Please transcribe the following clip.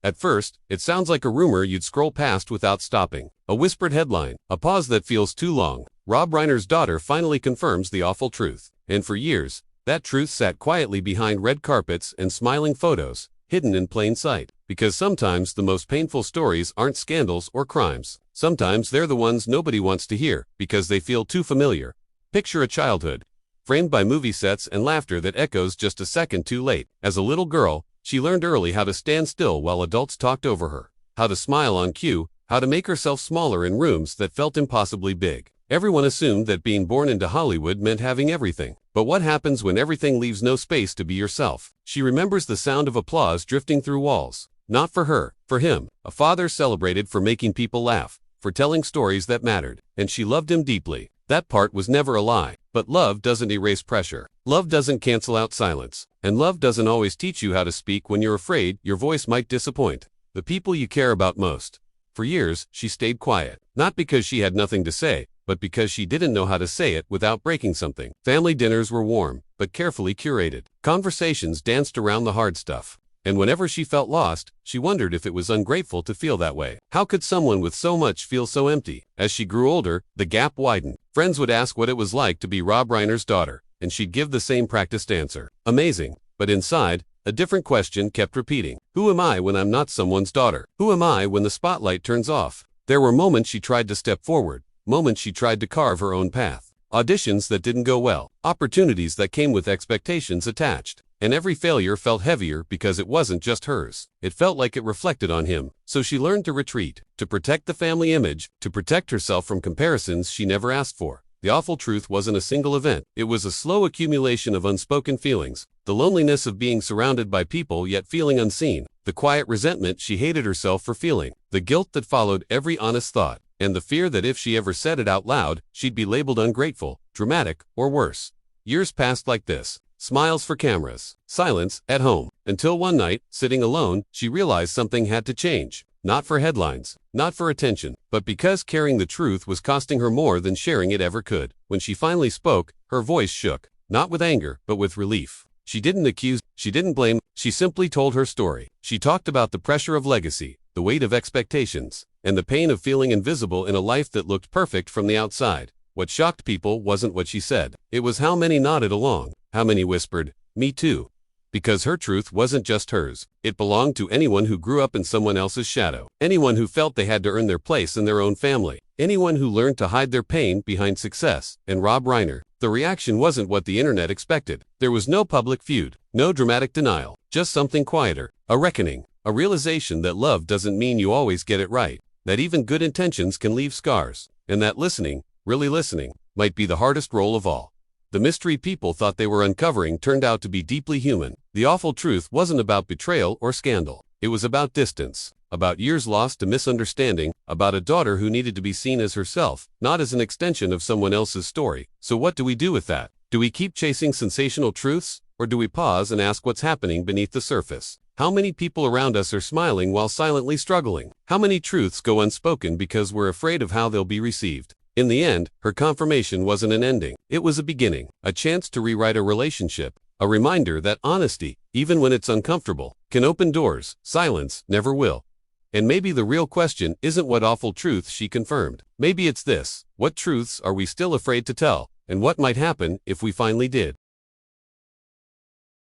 At first, it sounds like a rumor you'd scroll past without stopping. A whispered headline, a pause that feels too long. Rob Reiner's daughter finally confirms the awful truth. And for years, that truth sat quietly behind red carpets and smiling photos, hidden in plain sight. Because sometimes the most painful stories aren't scandals or crimes. Sometimes they're the ones nobody wants to hear, because they feel too familiar. Picture a childhood, framed by movie sets and laughter that echoes just a second too late. As a little girl, she learned early how to stand still while adults talked over her, how to smile on cue, how to make herself smaller in rooms that felt impossibly big. Everyone assumed that being born into Hollywood meant having everything. But what happens when everything leaves no space to be yourself? She remembers the sound of applause drifting through walls. Not for her, for him. A father celebrated for making people laugh, for telling stories that mattered. And she loved him deeply. That part was never a lie. But love doesn't erase pressure. Love doesn't cancel out silence. And love doesn't always teach you how to speak when you're afraid your voice might disappoint the people you care about most. For years, she stayed quiet. Not because she had nothing to say, but because she didn't know how to say it without breaking something. Family dinners were warm, but carefully curated. Conversations danced around the hard stuff. And whenever she felt lost, she wondered if it was ungrateful to feel that way. How could someone with so much feel so empty? As she grew older, the gap widened. Friends would ask what it was like to be Rob Reiner's daughter, and she'd give the same practiced answer. Amazing. But inside, a different question kept repeating. Who am I when I'm not someone's daughter? Who am I when the spotlight turns off? There were moments she tried to step forward, moments she tried to carve her own path. Auditions that didn't go well, opportunities that came with expectations attached. And every failure felt heavier because it wasn't just hers. It felt like it reflected on him. So she learned to retreat, to protect the family image, to protect herself from comparisons she never asked for. The awful truth wasn't a single event. It was a slow accumulation of unspoken feelings. The loneliness of being surrounded by people yet feeling unseen. The quiet resentment she hated herself for feeling. The guilt that followed every honest thought. And the fear that if she ever said it out loud, she'd be labeled ungrateful, dramatic, or worse. Years passed like this. Smiles for cameras, silence at home, until one night, sitting alone, she realized something had to change. Not for headlines, not for attention, but because carrying the truth was costing her more than sharing it ever could. When she finally spoke, her voice shook, not with anger, but with relief. She didn't accuse, she didn't blame, she simply told her story. She talked about the pressure of legacy, the weight of expectations, and the pain of feeling invisible in a life that looked perfect from the outside. What shocked people wasn't what she said. It was how many nodded along. How many whispered, "Me too." Because her truth wasn't just hers. It belonged to anyone who grew up in someone else's shadow. Anyone who felt they had to earn their place in their own family. Anyone who learned to hide their pain behind success. And Rob Reiner. The reaction wasn't what the internet expected. There was no public feud, no dramatic denial, just something quieter. A reckoning. A realization that love doesn't mean you always get it right. That even good intentions can leave scars. And that listening, really listening, might be the hardest role of all. The mystery people thought they were uncovering turned out to be deeply human. The awful truth wasn't about betrayal or scandal. It was about distance, about years lost to misunderstanding, about a daughter who needed to be seen as herself, not as an extension of someone else's story. So what do we do with that? Do we keep chasing sensational truths, or do we pause and ask what's happening beneath the surface? How many people around us are smiling while silently struggling? How many truths go unspoken because we're afraid of how they'll be received? In the end, her confirmation wasn't an ending. It was a beginning, a chance to rewrite a relationship, a reminder that honesty, even when it's uncomfortable, can open doors silence never will. And maybe the real question isn't what awful truth she confirmed. Maybe it's this: what truths are we still afraid to tell, and what might happen if we finally did?